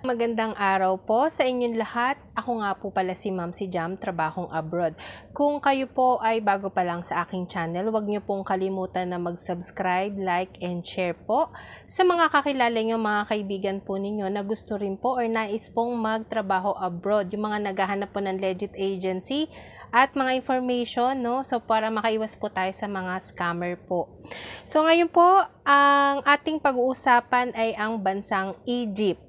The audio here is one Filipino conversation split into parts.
Magandang araw po sa inyong lahat. Ako nga po pala si Ma'am si Jam, Trabahong Abroad. Kung kayo po ay bago pa lang sa aking channel, huwag niyo pong kalimutan na mag-subscribe, like, and share po. Sa mga kakilala niyo, mga kaibigan po ninyo na gusto rin po or nais pong magtrabaho abroad, yung mga naghahanap po ng legit agency at mga information, no? So, para makaiwas po tayo sa mga scammer po. So, ngayon po, ang ating pag-uusapan ay ang bansang Egypt.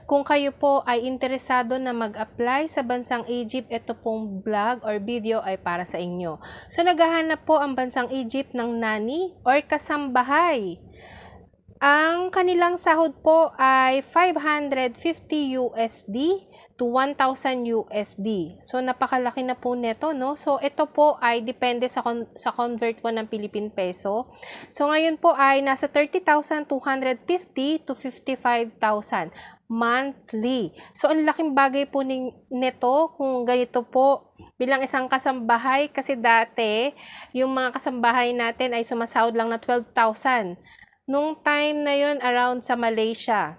Kung kayo po ay interesado na mag-apply sa bansang Egypt, ito pong vlog or video ay para sa inyo. So, naghahanap po ang bansang Egypt ng nanny or kasambahay. Ang kanilang sahod po ay 550 USD to 1,000 USD. So, napakalaki na po neto, no? So, ito po ay depende sa convert po ng Philippine Peso. So, ngayon po ay nasa 30,250 to 55,000 monthly. So, ang laking bagay po neto kung ganito po bilang isang kasambahay kasi dati, yung mga kasambahay natin ay sumasahod lang na 12,000. Nung time na yun, around sa Malaysia.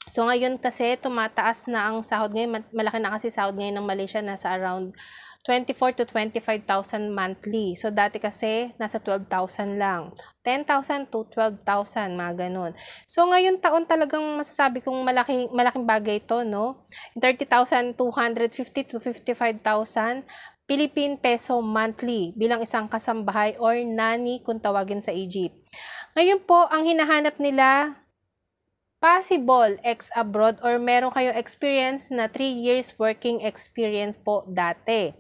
So, ngayon kasi, tumataas na ang sahod ngayon. Malaki na kasi sahod ngayon ng Malaysia, nasa around 24 to 25,000 monthly. So, dati kasi, nasa 12,000 lang. 10,000 to 12,000, mga ganun. So, ngayon taon talagang masasabi kong malaking bagay ito, no? 30,250 to 55,000 Philippine Peso monthly bilang isang kasambahay or nanny kung tawagin sa Egypt. Ngayon po, ang hinahanap nila, possible ex-abroad or meron kayong experience na 3 years working experience po dati.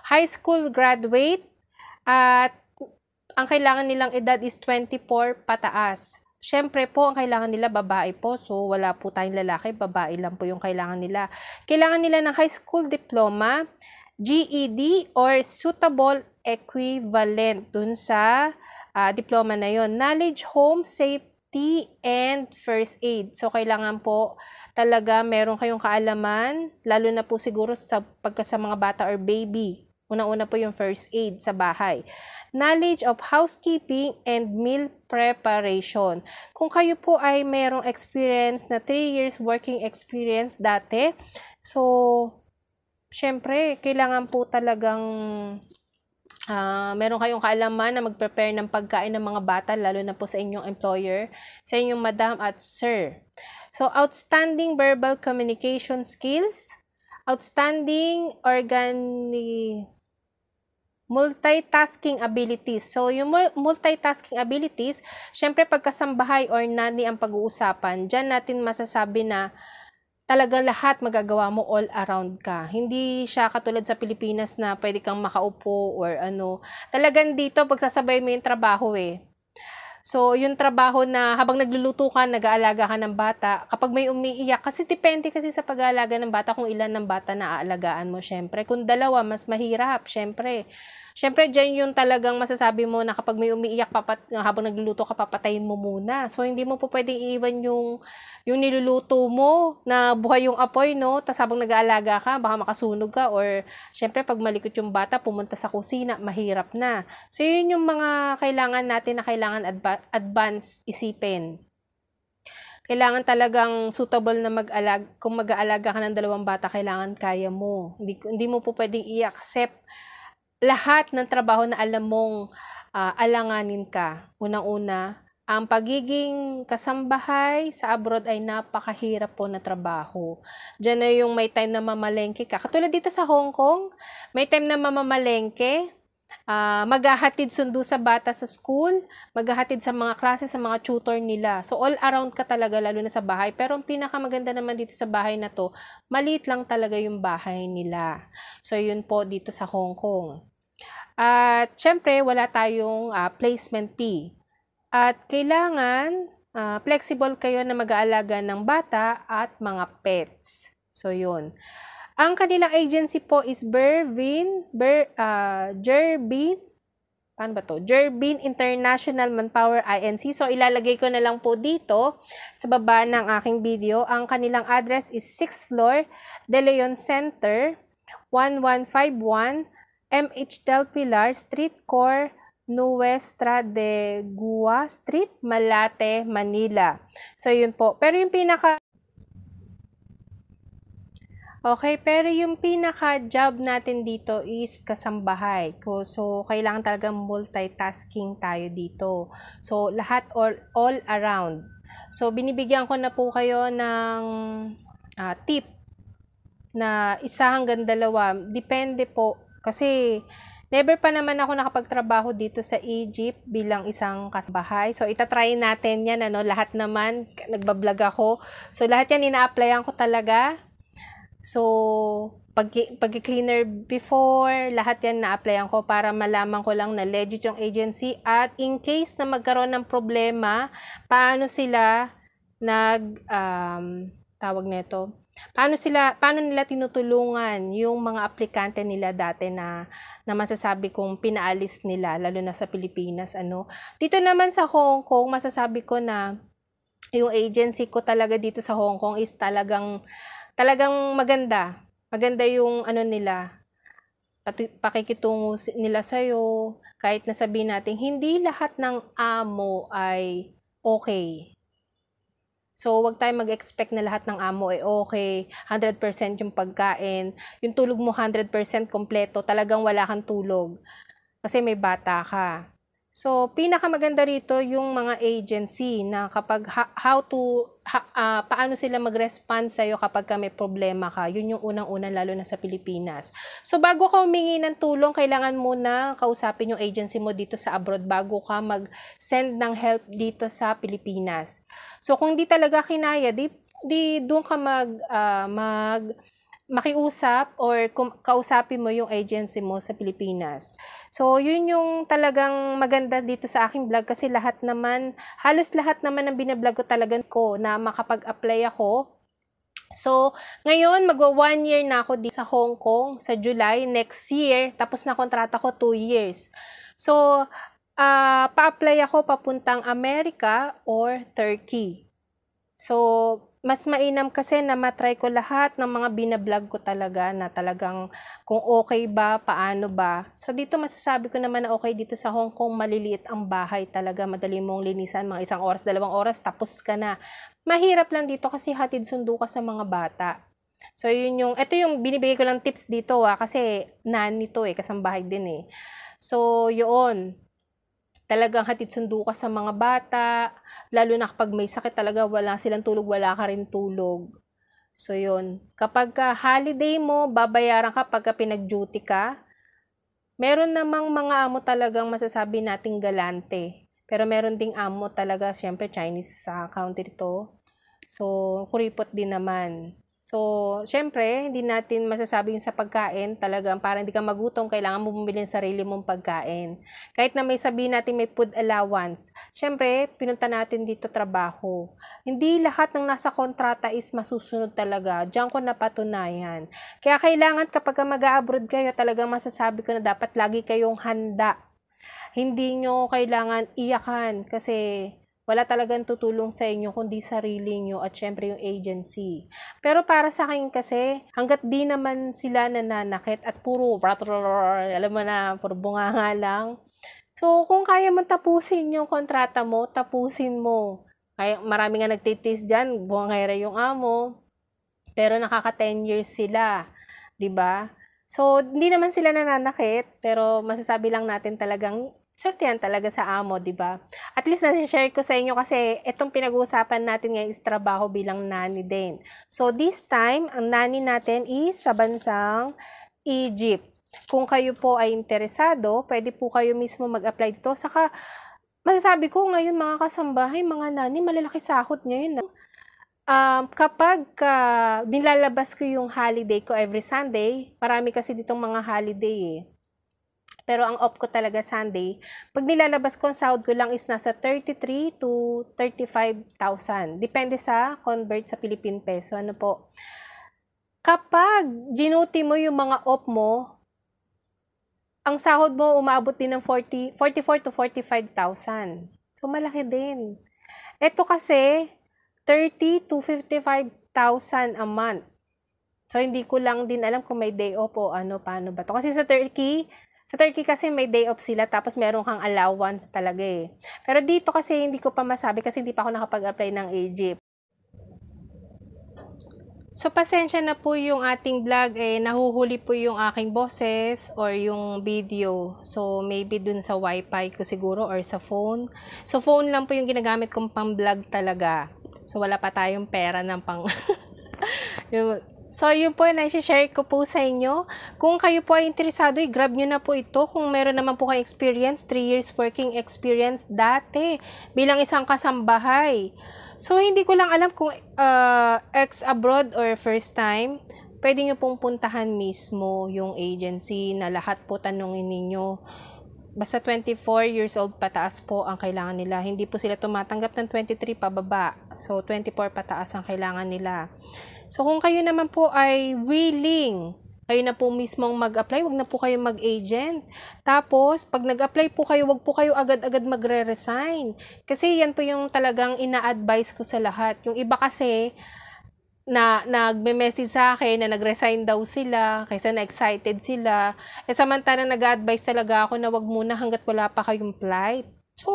High school graduate at ang kailangan nilang edad is 24 pataas. Siyempre po, ang kailangan nila babae po. So, wala po tayong lalaki, babae lang po yung kailangan nila. Kailangan nila ng high school diploma, GED or suitable equivalent dun sa diploma na yon. Knowledge, home, safety, and first aid. So, kailangan po talaga meron kayong kaalaman, lalo na po siguro sa sa mga bata or baby. Una-una po yung first aid sa bahay. Knowledge of housekeeping and meal preparation. Kung kayo po ay merong experience na 3 years working experience dati, so, syempre, kailangan po talagang meron kayong kaalaman na mag-prepare ng pagkain ng mga bata, lalo na po sa inyong employer, sa inyong madam at sir. So, outstanding verbal communication skills, outstanding multitasking abilities. So, yung multitasking abilities, syempre pagkasambahay or nanny ang pag-uusapan, dyan natin masasabi na talaga lahat magagawa mo, all around ka. Hindi siya katulad sa Pilipinas na pwede kang makaupo or ano. Talagang dito, pagsasabay mo yung trabaho eh. So, yung trabaho na habang nagluluto ka, nag-aalaga ka ng bata, kapag may umiiyak, kasi depende kasi sa pag-aalaga ng bata kung ilan ng bata na aalagaan mo, syempre. Kung dalawa, mas mahirap, syempre. Syempre, dyan yung talagang masasabi mo na kapag may umiiyak, habang nagluluto ka, papatayin mo muna. So, hindi mo po pwedeng iiwan yung niluluto mo na buhay yung apoy, no? Tapos habang nag-aalaga ka, baka makasunog ka or syempre, pag malikot yung bata, pumunta sa kusina, mahirap na. So, yun yung mga kailangan natin na kailangan advance isipin. Kailangan talagang suitable na kung mag-aalaga ka ng 2 bata, kailangan kaya mo. Hindi mo po pwedeng i-accept lahat ng trabaho na alam mong alanganin ka. Unang-una, ang pagiging kasambahay sa abroad ay napakahirap po na trabaho. Diyan na yung may time na mamalengke ka. Katulad dito sa Hong Kong, may time na mamamalengke, maghahatid sundo sa bata sa school, maghahatid sa mga klase, sa mga tutor nila. So, all around ka talaga, lalo na sa bahay. Pero ang pinakamaganda naman dito sa bahay na to, maliit lang talaga yung bahay nila. So, yun po dito sa Hong Kong. At, syempre, wala tayong placement fee. At, kailangan flexible kayo na mag-aalaga ng bata at mga pets. So, yun. Ang kanilang agency po is Jerbin International Manpower INC. So, ilalagay ko na lang po dito sa baba ng aking video. Ang kanilang address is 6th floor, De Leon Center, 1151, MH Del Pilar, Street Core, Nuestra de Gua Street, Malate, Manila. So, yun po. Pero yung Okay, pero yung pinaka-job natin dito is kasambahay. So, kailangan talagang multitasking tayo dito. So, lahat all around. So, binibigyan ko na po kayo ng tip na 1 hanggang 2. Depende po. Kasi, never pa naman ako nakapagtrabaho dito sa Egypt bilang isang kasambahay. So, itatry natin yan. Lahat naman, nagbablog ako. So, lahat yan ina-applyan ko talaga. So, pag-cleaner before, lahat yan na-applyan ko para malaman ko lang na legit yung agency at in case na magkaroon ng problema, paano sila tawag nito, paano nila tinutulungan yung mga aplikante nila dati na masasabi kong pinaalis nila, lalo na sa Pilipinas, Dito naman sa Hong Kong, masasabi ko na yung agency ko talaga dito sa Hong Kong is talagang maganda. Maganda yung nila, pakikitungo nila sa'yo, kahit nasabihin natin, hindi lahat ng amo ay okay. So, wag tayong mag-expect na lahat ng amo ay okay, 100% yung pagkain, yung tulog mo 100% kompleto, talagang wala kang tulog, kasi may bata ka. So, pinakamaganda rito yung mga agency na kapag paano sila mag-respond sa'yo kapag may problema ka. Yun yung unang-una lalo na sa Pilipinas. So, bago ka humingi ng tulong, kailangan muna kausapin yung agency mo dito sa abroad bago ka mag-send ng help dito sa Pilipinas. So, kung di talaga kinaya, di doon ka makiusap or kausapin mo yung agency mo sa Pilipinas. So, yun yung talagang maganda dito sa aking vlog kasi halos lahat naman ng binablog ko talaga ko na makapag-apply ako. So, ngayon, magwa 1 year na ako dito sa Hong Kong sa July next year. Tapos na kontrata ko 2 years. So, pa-apply ako papuntang Amerika or Turkey. So, mas mainam kasi na matry ko lahat ng mga binablog ko talaga na talagang kung okay ba, paano ba. So, dito masasabi ko naman na okay dito sa Hong Kong, maliliit ang bahay talaga, madali mong linisan, mga 1 oras, 2 oras, tapos ka na. Mahirap lang dito kasi hatid sundo ka sa mga bata. So, ito yung binibigay ko lang tips dito kasi nani to kasambahay din So, yun. Talagang hatid sundo ka sa mga bata, lalo na kapag may sakit talaga, wala silang tulog, wala ka rin tulog. So, yun. Kapag holiday mo, babayaran ka pagka pinag-duty ka. Meron namang mga amo talagang masasabi nating galante. Pero meron ding amo talaga, syempre Chinese sa country to. So, kuripot din naman. So, syempre, hindi natin masasabi yung sa pagkain, talagang para hindi ka magutom, kailangan mo bumili ng sarili mong pagkain. Kahit na may sabihin natin may food allowance, syempre, pinunta natin dito trabaho. Hindi lahat ng nasa kontrata is masusunod talaga. Diyan ko napatunayan. Kaya kailangan kapag mag-a-abroad kayo, talagang masasabi ko na dapat lagi kayong handa. Hindi nyo kailangan iyakan kasi wala talagang tutulong sa inyo kundi sarili nyo at syempre yung agency. Pero para sa akin kasi, hanggat di naman sila nananakit at puro alam mo na, puro bunganga lang. So, kung kaya mo tapusin yung kontrata mo, tapusin mo. Kaya marami nga nagtitis dyan, bungangera yung amo. Pero nakaka 10 years sila. 'Di ba? So, hindi naman sila nananakit, pero masasabi lang natin talagang sortehan talaga sa amo, 'di ba? At least na-share ko sa inyo kasi itong pinag-uusapan natin ngayon is trabaho bilang nanny din. So, this time, ang nanny natin is sa bansang Egypt. Kung kayo po ay interesado, pwede po kayo mismo mag-apply dito. Saka, masasabi ko ngayon mga kasambahay, mga nanny, malalaki sahod ngayon. Kapag nilalabas ko yung holiday ko every Sunday, marami kasi ditong mga holiday Pero ang off ko talaga Sunday, pag nilalabas ko, ang sahod ko lang is nasa 33 to 35,000. Depende sa convert sa Philippine Peso. Ano po? Kapag ginuti mo yung mga off mo, ang sahod mo umabot din ng 44 to 45,000. So, malaki din. Ito kasi, 30 to 55,000 a month. So, hindi ko lang din alam kung may day off o paano ba to. Kasi sa Turkey kasi may day off sila tapos meron kang allowance talaga Pero dito kasi hindi ko pa masabi kasi hindi pa ako nakapag-apply ng Egypt. So, pasensya na po yung ating vlog, nahuhuli po yung aking boses or yung video. So, maybe dun sa wifi ko siguro or sa phone. So, phone lang po yung ginagamit kong pang vlog talaga. So, wala pa tayong pera ng pang... So, yun po yung share ko po sa inyo. Kung kayo po ay interesado, i-grab nyo na po ito. Kung meron naman po kayong experience, 3 years working experience dati bilang isang kasambahay. So, hindi ko lang alam kung ex-abroad or first time. Pwede nyo pong puntahan mismo yung agency na lahat po tanungin ninyo. Basta 24 years old pataas po ang kailangan nila. Hindi po sila tumatanggap ng 23 pababa. So, 24 pataas ang kailangan nila. So, kung kayo naman po ay willing, kayo na po mismong mag-apply, wag na po kayo mag-agent. Tapos, pag nag-apply po kayo, wag po kayo agad-agad magre-resign. Kasi yan po yung talagang ina-advise ko sa lahat. Yung iba kasi, na nagme-message sa akin na nag-resign daw sila kaysa na-excited sila. Samantala nag-advise talaga ako na wag muna hanggat wala pa kayong flight. So,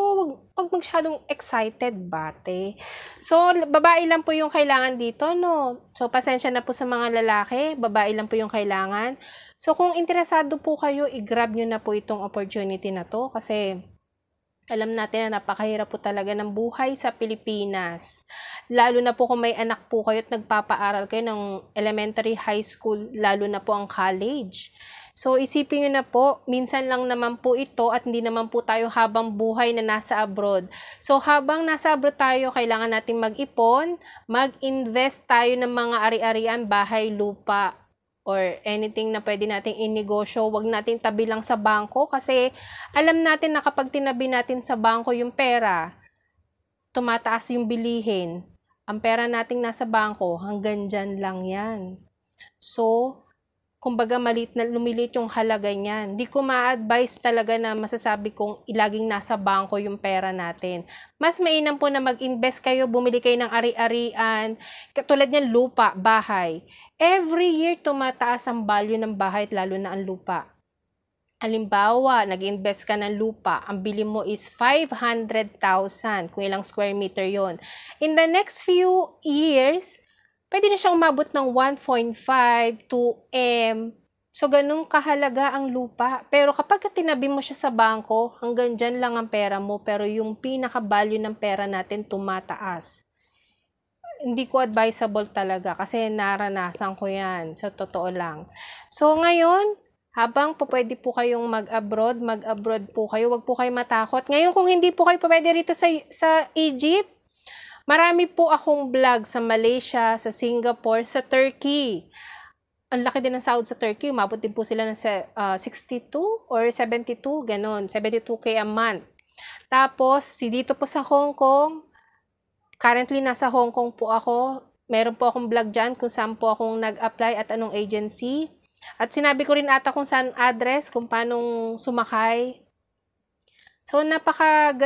wag masyadong excited, bate. So, babae lang po yung kailangan dito, no? So, pasensya na po sa mga lalaki, babae lang po yung kailangan. So, kung interesado po kayo, i-grab nyo na po itong opportunity na to kasi alam natin na napakahirap po talaga ng buhay sa Pilipinas. Lalo na po kung may anak po kayo at nagpapaaral kayo ng elementary, high school, lalo na po ang college. So, isipin nyo na po, minsan lang naman po ito at hindi naman po tayo habang buhay na nasa abroad. So, habang nasa abroad tayo, kailangan natin mag-ipon, mag-invest tayo ng mga ari-arian, bahay, lupa, or anything na pwede nating inegosyo. Huwag nating tabi lang sa bangko kasi alam natin na kapag tinabi natin sa bangko yung pera, tumataas yung bilihin. Ang pera nating nasa bangko, hanggang dyan lang yan. So, kumbaga lumilit yung halaga niyan. Hindi ko ma-advise talaga na masasabi kong ilaging nasa bangko yung pera natin. Mas mainam po na mag-invest kayo, bumili kayo ng ari-arian, katulad niyan lupa, bahay. Every year tumataas ang value ng bahay, lalo na ang lupa. Halimbawa, nag-invest ka ng lupa, ang bili mo is 500,000, kung ilang square meter yon. In the next few years, pwede na siyang umabot ng 1.5 to M. So, ganun kahalaga ang lupa. Pero kapag tinabi mo siya sa bangko, hanggang dyan lang ang pera mo. Pero yung pinaka-value ng pera natin tumataas. Hindi ko advisable talaga kasi naranasan ko yan. So, totoo lang. So, ngayon, habang po pwede po kayong mag-abroad po kayo. Huwag po kayo matakot. Ngayon, kung hindi po kayo pwede rito sa Egypt, marami po akong vlog sa Malaysia, sa Singapore, sa Turkey. Ang laki din ng sahod sa Turkey. Umabot din po sila ng 62 or 72, ganon. 72K a month. Tapos, dito po sa Hong Kong, currently nasa Hong Kong po ako. Meron po akong vlog dyan kung saan po akong nag-apply at anong agency. At sinabi ko rin ata kung saan address, kung paano sumakay. So, napaka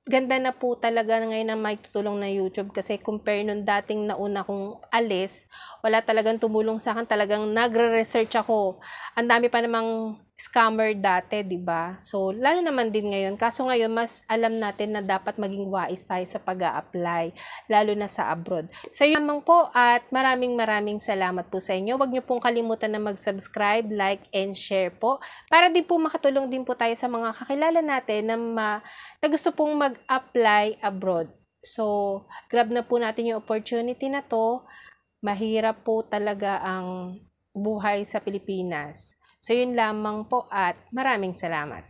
ganda na po talaga ngayon ang may tutulong na YouTube kasi compare nung dating nauna kong alis, wala talagang tumulong sa akin, talagang nagre-research ako. Ang dami pa namang scammer dati, 'di ba? So, lalo naman din ngayon. Kaso ngayon, mas alam natin na dapat maging wais tayo sa pag-a-apply, lalo na sa abroad. So, yun lamang po at maraming salamat po sa inyo. Huwag niyo pong kalimutan na mag-subscribe, like, and share po para din po makatulong din po tayo sa mga kakilala natin na gusto pong mag-apply abroad. So, grab na po natin yung opportunity na to. Mahirap po talaga ang buhay sa Pilipinas. So, yun lamang po at maraming salamat.